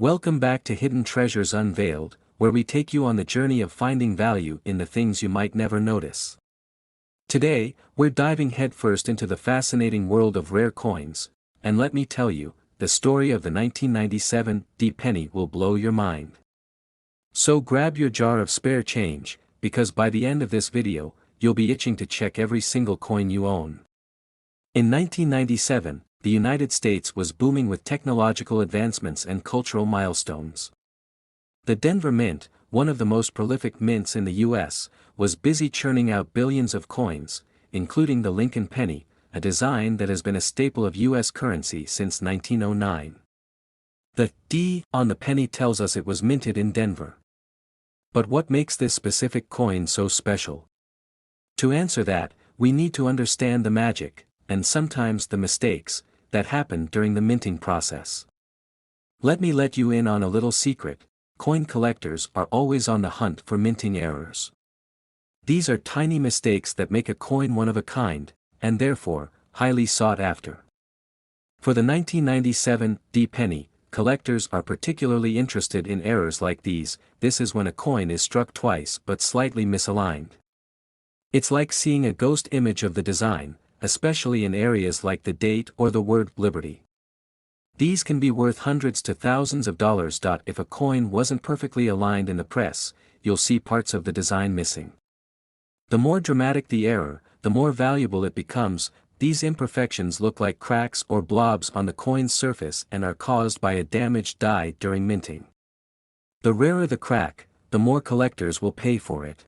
Welcome back to Hidden Treasures Unveiled, where we take you on the journey of finding value in the things you might never notice. Today, we're diving headfirst into the fascinating world of rare coins, and let me tell you, the story of the 1997 D penny will blow your mind. So grab your jar of spare change, because by the end of this video, you'll be itching to check every single coin you own. In 1997, the United States was booming with technological advancements and cultural milestones. The Denver Mint, one of the most prolific mints in the U.S., was busy churning out billions of coins, including the Lincoln penny, a design that has been a staple of U.S. currency since 1909. The D on the penny tells us it was minted in Denver. But what makes this specific coin so special? To answer that, we need to understand the magic, and sometimes the mistakes, that happen during the minting process. Let me let you in on a little secret: coin collectors are always on the hunt for minting errors. These are tiny mistakes that make a coin one of a kind, and therefore, highly sought after. For the 1997 D penny, collectors are particularly interested in errors like these. This is when a coin is struck twice but slightly misaligned. It's like seeing a ghost image of the design, especially in areas like the date or the word Liberty. These can be worth hundreds to thousands of dollars. If a coin wasn't perfectly aligned in the press, you'll see parts of the design missing. The more dramatic the error, the more valuable it becomes. These imperfections look like cracks or blobs on the coin's surface and are caused by a damaged die during minting. The rarer the crack, the more collectors will pay for it.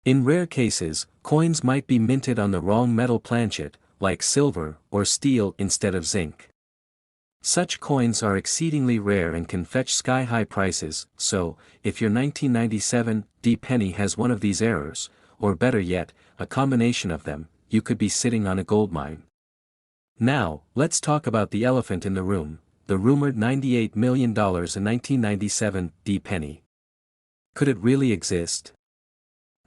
In rare cases, coins might be minted on the wrong metal planchet, like silver or steel instead of zinc. Such coins are exceedingly rare and can fetch sky-high prices, so, if your 1997 D penny has one of these errors, or better yet, a combination of them, you could be sitting on a goldmine. Now, let's talk about the elephant in the room, the rumored $98 million in 1997 D penny. Could it really exist?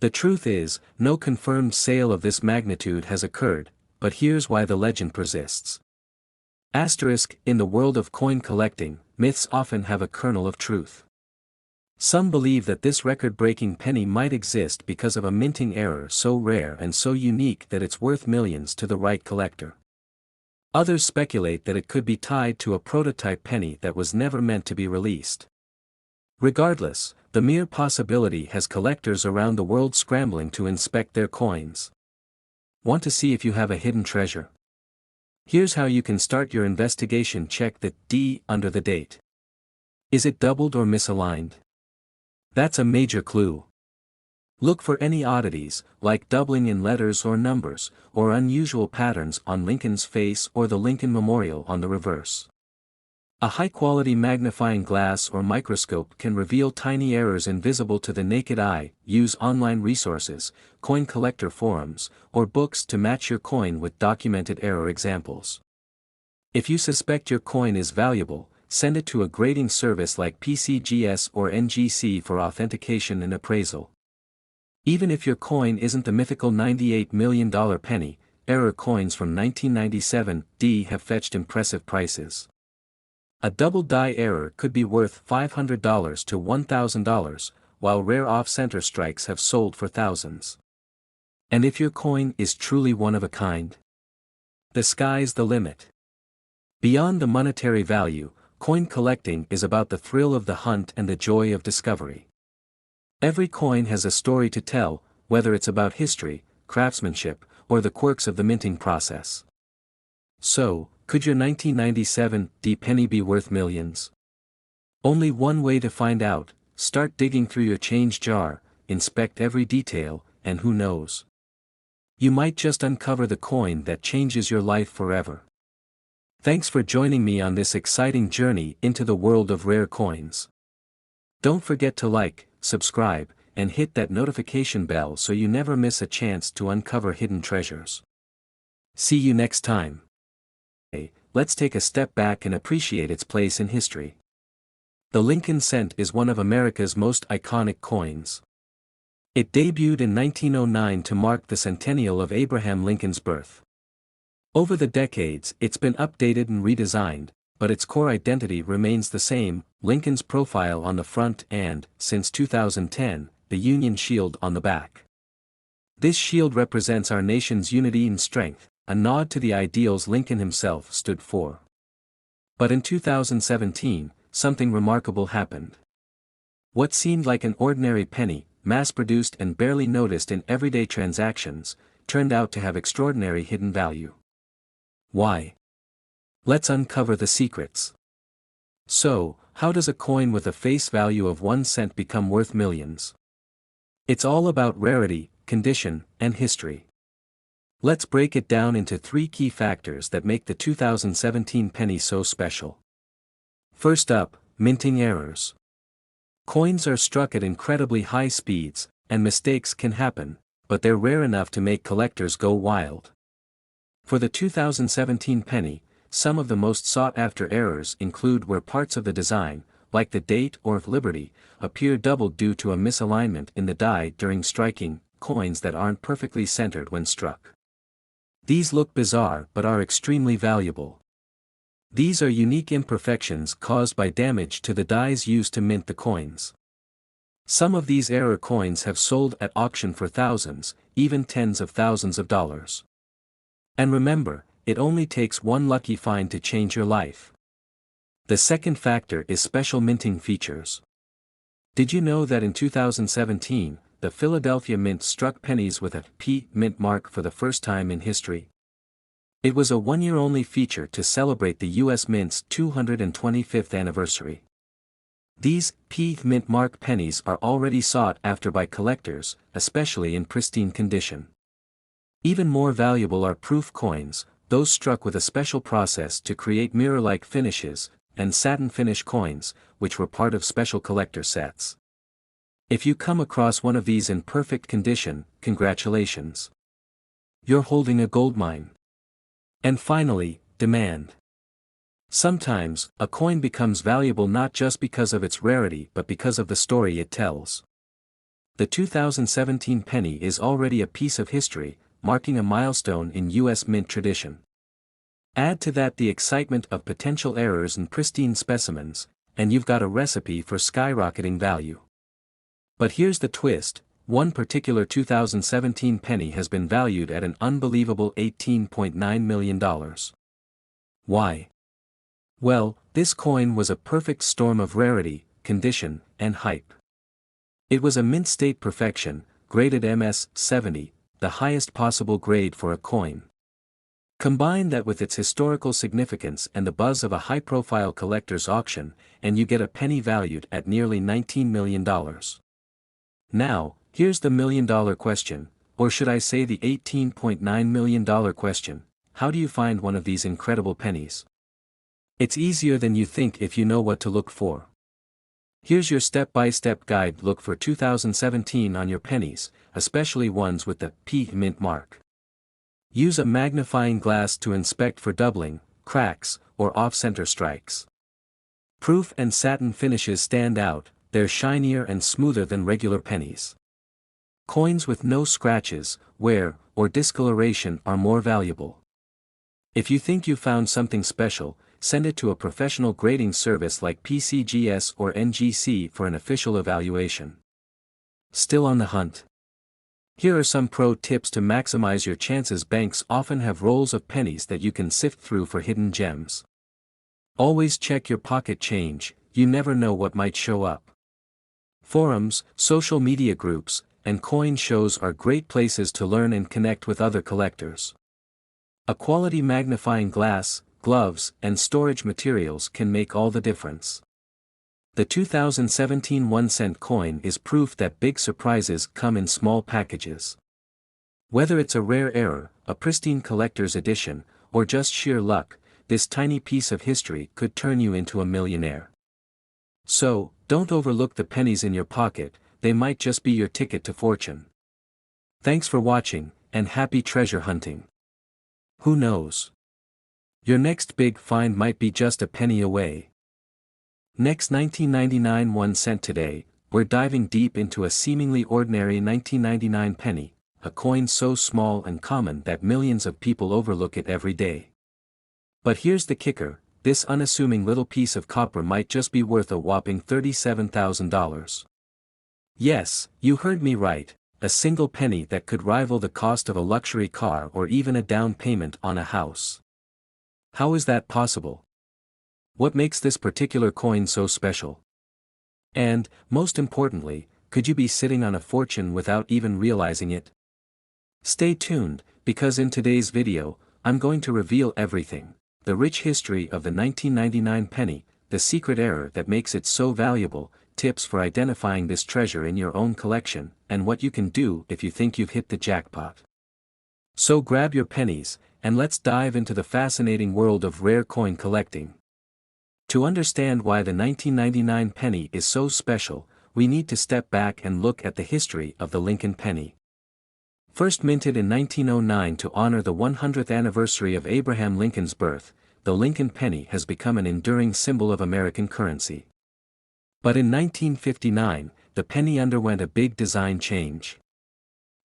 The truth is, no confirmed sale of this magnitude has occurred, but here's why the legend persists. In the world of coin collecting, myths often have a kernel of truth. Some believe that this record-breaking penny might exist because of a minting error so rare and so unique that it's worth millions to the right collector. Others speculate that it could be tied to a prototype penny that was never meant to be released. Regardless, the mere possibility has collectors around the world scrambling to inspect their coins. Want to see if you have a hidden treasure? Here's how you can start your investigation. Check the D under the date. Is it doubled or misaligned? That's a major clue. Look for any oddities, like doubling in letters or numbers, or unusual patterns on Lincoln's face or the Lincoln Memorial on the reverse. A high-quality magnifying glass or microscope can reveal tiny errors invisible to the naked eye. Use online resources, coin collector forums, or books to match your coin with documented error examples. If you suspect your coin is valuable, send it to a grading service like PCGS or NGC for authentication and appraisal. Even if your coin isn't the mythical $98 million penny, error coins from 1997 D have fetched impressive prices. A double die error could be worth $500 to $1,000, while rare off-center strikes have sold for thousands. And if your coin is truly one of a kind? The sky's the limit. Beyond the monetary value, coin collecting is about the thrill of the hunt and the joy of discovery. Every coin has a story to tell, whether it's about history, craftsmanship, or the quirks of the minting process. So, could your 1997 D penny be worth millions? Only one way to find out: start digging through your change jar, inspect every detail, and who knows? You might just uncover the coin that changes your life forever. Thanks for joining me on this exciting journey into the world of rare coins. Don't forget to like, subscribe, and hit that notification bell so you never miss a chance to uncover hidden treasures. See you next time. Let's take a step back and appreciate its place in history. The Lincoln cent is one of America's most iconic coins. It debuted in 1909 to mark the centennial of Abraham Lincoln's birth. Over the decades, it's been updated and redesigned, but its core identity remains the same: Lincoln's profile on the front and, since 2010, the Union shield on the back. This shield represents our nation's unity and strength, a nod to the ideals Lincoln himself stood for. But in 2017, something remarkable happened. What seemed like an ordinary penny, mass-produced and barely noticed in everyday transactions, turned out to have extraordinary hidden value. Why? Let's uncover the secrets. So, how does a coin with a face value of 1 cent become worth millions? It's all about rarity, condition, and history. Let's break it down into 3 key factors that make the 2017 penny so special. First up, minting errors. Coins are struck at incredibly high speeds, and mistakes can happen, but they're rare enough to make collectors go wild. For the 2017 penny, some of the most sought-after errors include where parts of the design, like the date or liberty, appear doubled due to a misalignment in the die during striking, coins that aren't perfectly centered when struck. These look bizarre but are extremely valuable. These are unique imperfections caused by damage to the dies used to mint the coins. Some of these error coins have sold at auction for thousands, even tens of thousands of dollars. And remember, it only takes one lucky find to change your life. The second factor is special minting features. Did you know that in 2017, the Philadelphia Mint struck pennies with a P mint mark for the first time in history? It was a one-year-only feature to celebrate the U.S. Mint's 225th anniversary. These P mint mark pennies are already sought after by collectors, especially in pristine condition. Even more valuable are proof coins, those struck with a special process to create mirror-like finishes, and satin finish coins, which were part of special collector sets. If you come across one of these in perfect condition, congratulations. You're holding a goldmine. And finally, demand. Sometimes, a coin becomes valuable not just because of its rarity but because of the story it tells. The 2017 penny is already a piece of history, marking a milestone in U.S. mint tradition. Add to that the excitement of potential errors in pristine specimens, and you've got a recipe for skyrocketing value. But here's the twist, one particular 2017 penny has been valued at an unbelievable $18.9 million. Why? Well, this coin was a perfect storm of rarity, condition, and hype. It was a mint state perfection, graded MS 70, the highest possible grade for a coin. Combine that with its historical significance and the buzz of a high-profile collector's auction, and you get a penny valued at nearly $19 million. Now, here's the million-dollar question, or should I say the $18.9 million question: how do you find one of these incredible pennies? It's easier than you think if you know what to look for. Here's your step-by-step guide. Look for 2017 on your pennies, especially ones with the P mint mark. Use a magnifying glass to inspect for doubling, cracks, or off-center strikes. Proof and satin finishes stand out, they're shinier and smoother than regular pennies. Coins with no scratches, wear, or discoloration are more valuable. If you think you found something special, send it to a professional grading service like PCGS or NGC for an official evaluation. Still on the hunt? Here are some pro tips to maximize your chances. Banks often have rolls of pennies that you can sift through for hidden gems. Always check your pocket change, you never know what might show up. Forums, social media groups, and coin shows are great places to learn and connect with other collectors. A quality magnifying glass, gloves, and storage materials can make all the difference. The 2017 1-cent coin is proof that big surprises come in small packages. Whether it's a rare error, a pristine collector's edition, or just sheer luck, this tiny piece of history could turn you into a millionaire. So, don't overlook the pennies in your pocket, they might just be your ticket to fortune. Thanks for watching, and happy treasure hunting. Who knows? Your next big find might be just a penny away. Next, 1999 1 cent. Today, we're diving deep into a seemingly ordinary 1999 penny, a coin so small and common that millions of people overlook it every day. But here's the kicker, this unassuming little piece of copper might just be worth a whopping $37,000. Yes, you heard me right, a single penny that could rival the cost of a luxury car or even a down payment on a house. How is that possible? What makes this particular coin so special? And, most importantly, could you be sitting on a fortune without even realizing it? Stay tuned, because in today's video, I'm going to reveal everything: the rich history of the 1999 penny, the secret error that makes it so valuable, tips for identifying this treasure in your own collection, and what you can do if you think you've hit the jackpot. So grab your pennies, and let's dive into the fascinating world of rare coin collecting. To understand why the 1999 penny is so special, we need to step back and look at the history of the Lincoln penny. First minted in 1909 to honor the 100th anniversary of Abraham Lincoln's birth, the Lincoln penny has become an enduring symbol of American currency. But in 1959, the penny underwent a big design change.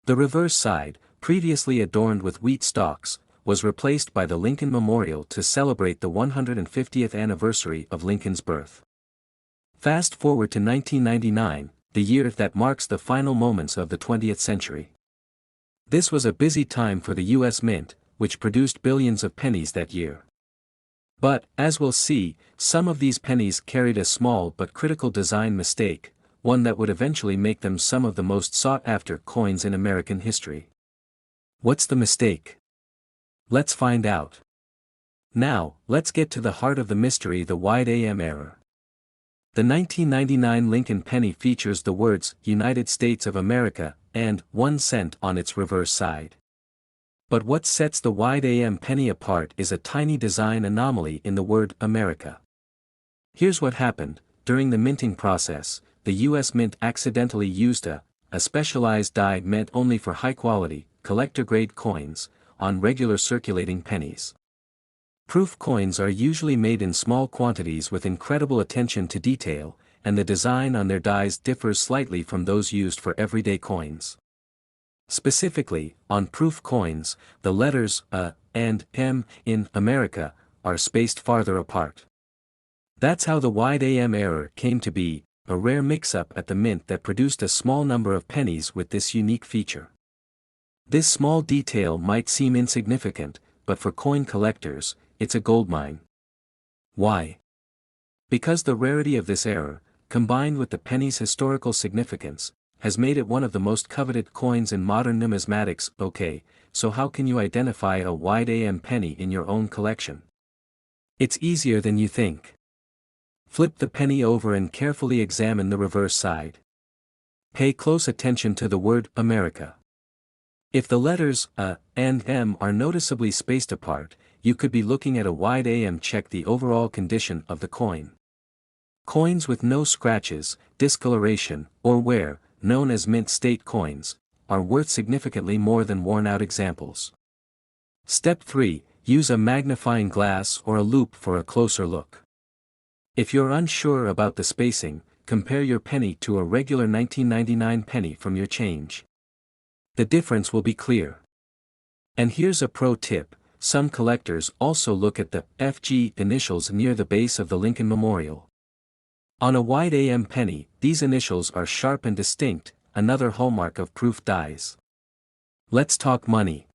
The reverse side, previously adorned with wheat stalks, was replaced by the Lincoln Memorial to celebrate the 150th anniversary of Lincoln's birth. Fast forward to 1999, the year that marks the final moments of the 20th century. This was a busy time for the U.S. Mint, which produced billions of pennies that year. But, as we'll see, some of these pennies carried a small but critical design mistake, one that would eventually make them some of the most sought-after coins in American history. What's the mistake? Let's find out. Now, let's get to the heart of the mystery: the wide AM error. The 1999 Lincoln penny features the words United States of America and 1 cent on its reverse side. But what sets the wide AM penny apart is a tiny design anomaly in the word America. Here's what happened: during the minting process, the U.S. Mint accidentally used a specialized die meant only for high-quality, collector-grade coins, on regular circulating pennies. Proof coins are usually made in small quantities with incredible attention to detail, and the design on their dies differs slightly from those used for everyday coins. Specifically, on proof coins, the letters A and M in America are spaced farther apart. That's how the wide AM error came to be, a rare mix-up at the mint that produced a small number of pennies with this unique feature. This small detail might seem insignificant, but for coin collectors, it's a goldmine. Why? Because the rarity of this error, combined with the penny's historical significance, has made it one of the most coveted coins in modern numismatics. Okay, so how can you identify a wide AM penny in your own collection? It's easier than you think. Flip the penny over and carefully examine the reverse side. Pay close attention to the word America. If the letters A and M are noticeably spaced apart, you could be looking at a wide AM. Check the overall condition of the coin. Coins with no scratches, discoloration, or wear, known as mint state coins, are worth significantly more than worn-out examples. Step 3. Use a magnifying glass or a loupe for a closer look. If you're unsure about the spacing, compare your penny to a regular 1999 penny from your change. The difference will be clear. And here's a pro tip: some collectors also look at the FG initials near the base of the Lincoln Memorial. On a wide AM penny, these initials are sharp and distinct, another hallmark of proof dies. Let's talk money.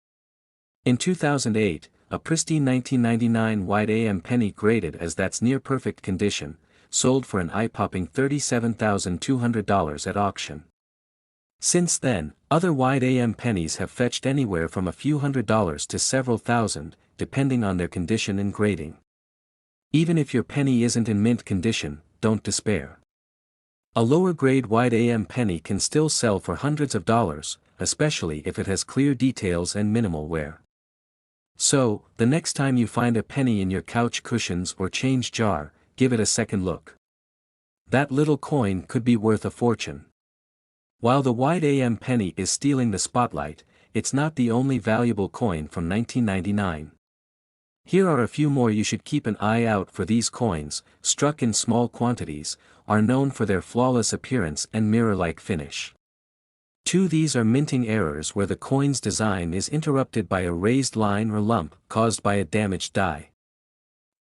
In 2008, a pristine 1999 wide AM penny graded as that's near perfect condition, sold for an eye-popping $37,200 at auction. Since then, other wide AM pennies have fetched anywhere from a few $100s to several thousand, depending on their condition and grading. Even if your penny isn't in mint condition, don't despair. A lower-grade wide AM penny can still sell for hundreds of dollars, especially if it has clear details and minimal wear. So, the next time you find a penny in your couch cushions or change jar, give it a second look. That little coin could be worth a fortune. While the wide AM penny is stealing the spotlight, it's not the only valuable coin from 1999. Here are a few more you should keep an eye out for. These coins, struck in small quantities, are known for their flawless appearance and mirror-like finish. 2. These are minting errors where the coin's design is interrupted by a raised line or lump caused by a damaged die.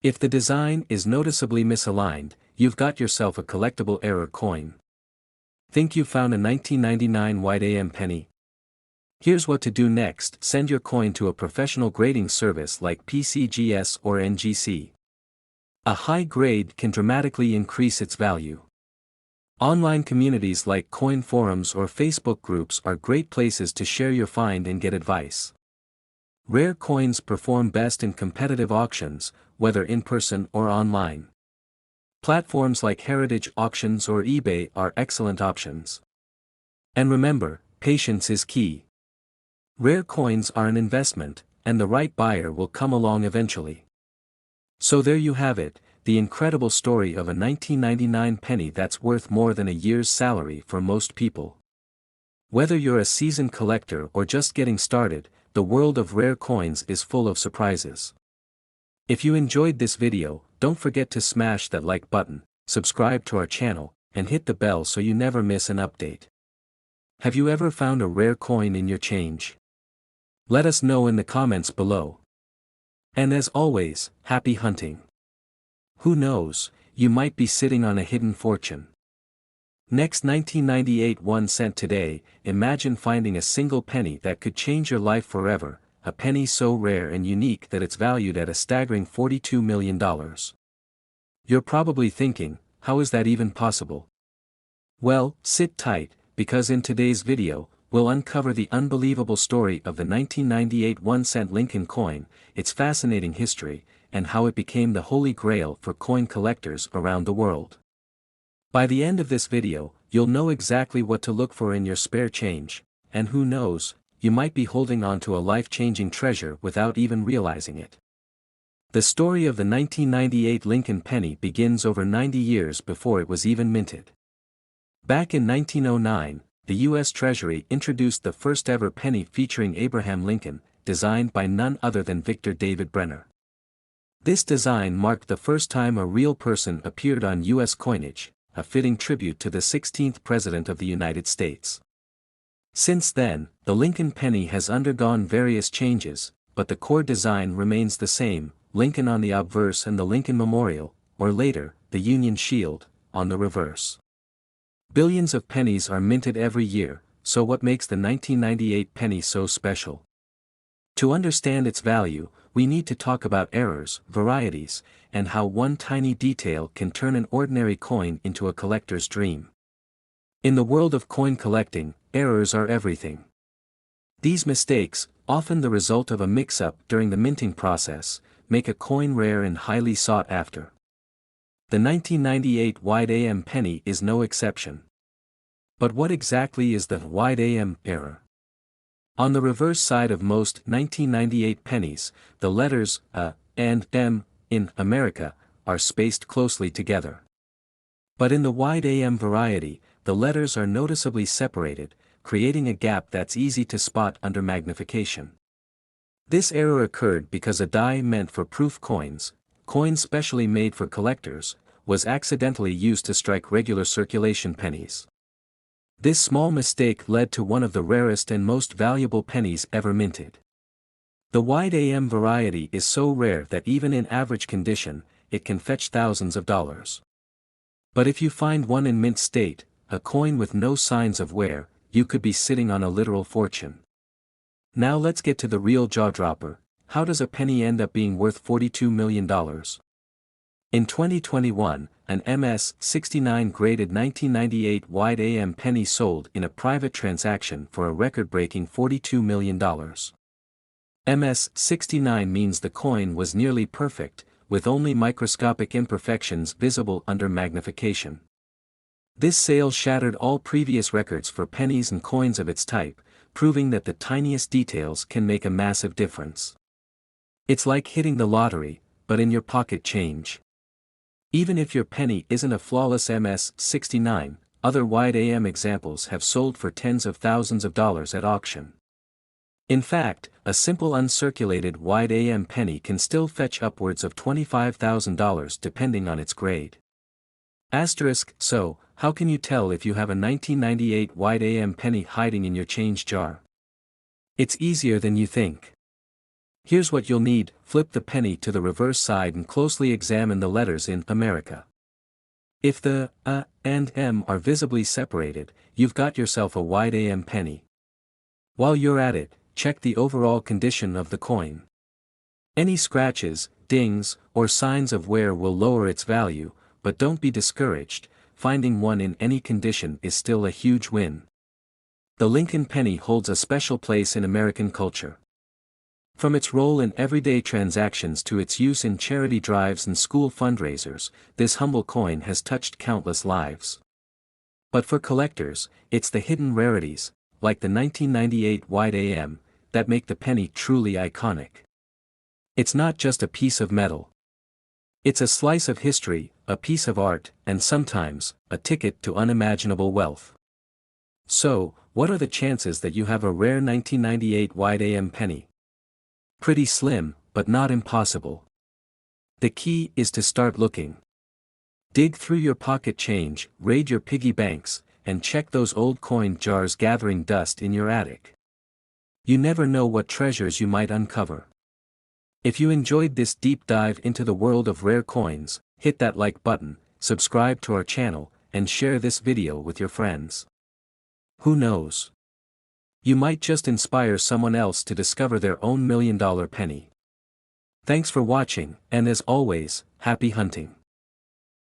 If the design is noticeably misaligned, you've got yourself a collectible error coin. Think you found a 1999 white AM penny? Here's what to do next: send your coin to a professional grading service like PCGS or NGC. A high grade can dramatically increase its value. Online communities like coin forums or Facebook groups are great places to share your find and get advice. RareCoins perform best in competitive auctions, whether in person or online. Platforms like Heritage Auctions or eBay are excellent options. And remember, patience is key. Rare coins are an investment, and the right buyer will come along eventually. So there you have it, the incredible story of a 1999 penny that's worth more than a year's salary for most people. Whether you're a seasoned collector or just getting started, the world of rare coins is full of surprises. If you enjoyed this video, don't forget to smash that like button, subscribe to our channel, and hit the bell so you never miss an update. Have you ever found a rare coin in your change? Let us know in the comments below. And as always, happy hunting. Who knows, you might be sitting on a hidden fortune. Next 1998 1 cent today, imagine finding a single penny that could change your life forever, a penny so rare and unique that it's valued at a staggering $42 million. You're probably thinking, how is that even possible? Well, sit tight, because in today's video, we'll uncover the unbelievable story of the 1998 1 cent Lincoln coin, its fascinating history, and how it became the holy grail for coin collectors around the world. By the end of this video, you'll know exactly what to look for in your spare change, and who knows, you might be holding on to a life-changing treasure without even realizing it. The story of the 1998 Lincoln penny begins over 90 years before it was even minted. Back in 1909, the U.S. Treasury introduced the first-ever penny featuring Abraham Lincoln, designed by none other than Victor David Brenner. This design marked the first time a real person appeared on U.S. coinage, a fitting tribute to the 16th President of the United States. Since then, the Lincoln penny has undergone various changes, but the core design remains the same: Lincoln on the obverse and the Lincoln Memorial, or later, the Union Shield, on the reverse. Billions of pennies are minted every year, so what makes the 1998 penny so special? To understand its value, we need to talk about errors, varieties, and how one tiny detail can turn an ordinary coin into a collector's dream. In the world of coin collecting, errors are everything. These mistakes, often the result of a mix-up during the minting process, make a coin rare and highly sought after. The 1998 white AM penny is no exception. But what exactly is the white AM error? On the reverse side of most 1998 pennies, the letters A and M, in America, are spaced closely together. But in the white AM variety, the letters are noticeably separated, creating a gap that's easy to spot under magnification. This error occurred because a die meant for proof coins, coins specially made for collectors, was accidentally used to strike regular circulation pennies. This small mistake led to one of the rarest and most valuable pennies ever minted. The white AM variety is so rare that even in average condition, it can fetch thousands of dollars. But if you find one in mint state, a coin with no signs of wear, you could be sitting on a literal fortune. Now let's get to the real jaw-dropper: how does a penny end up being worth $42 million? In 2021, an MS-69 graded 1998 white AM penny sold in a private transaction for a record-breaking $42 million. MS-69 means the coin was nearly perfect, with only microscopic imperfections visible under magnification. This sale shattered all previous records for pennies and coins of its type, proving that the tiniest details can make a massive difference. It's like hitting the lottery, but in your pocket change. Even if your penny isn't a flawless MS-69, other white AM examples have sold for tens of thousands of dollars at auction. In fact, a simple uncirculated white AM penny can still fetch upwards of $25,000 depending on its grade. So, how can you tell if you have a 1998 white AM penny hiding in your change jar? It's easier than you think. Here's what you'll need: flip the penny to the reverse side and closely examine the letters in America. If the A and M are visibly separated, you've got yourself a wide AM penny. While you're at it, check the overall condition of the coin. Any scratches, dings, or signs of wear will lower its value, but don't be discouraged, finding one in any condition is still a huge win. The Lincoln penny holds a special place in American culture. From its role in everyday transactions to its use in charity drives and school fundraisers, this humble coin has touched countless lives. But for collectors, it's the hidden rarities, like the 1998 wide AM, that make the penny truly iconic. It's not just a piece of metal. It's a slice of history, a piece of art, and sometimes, a ticket to unimaginable wealth. So, what are the chances that you have a rare 1998 wide AM penny? Pretty slim, but not impossible. The key is to start looking. Dig through your pocket change, raid your piggy banks, and check those old coin jars gathering dust in your attic. You never know what treasures you might uncover. If you enjoyed this deep dive into the world of rare coins, hit that like button, subscribe to our channel, and share this video with your friends. Who knows? You might just inspire someone else to discover their own $1 million penny. Thanks for watching, and as always, happy hunting.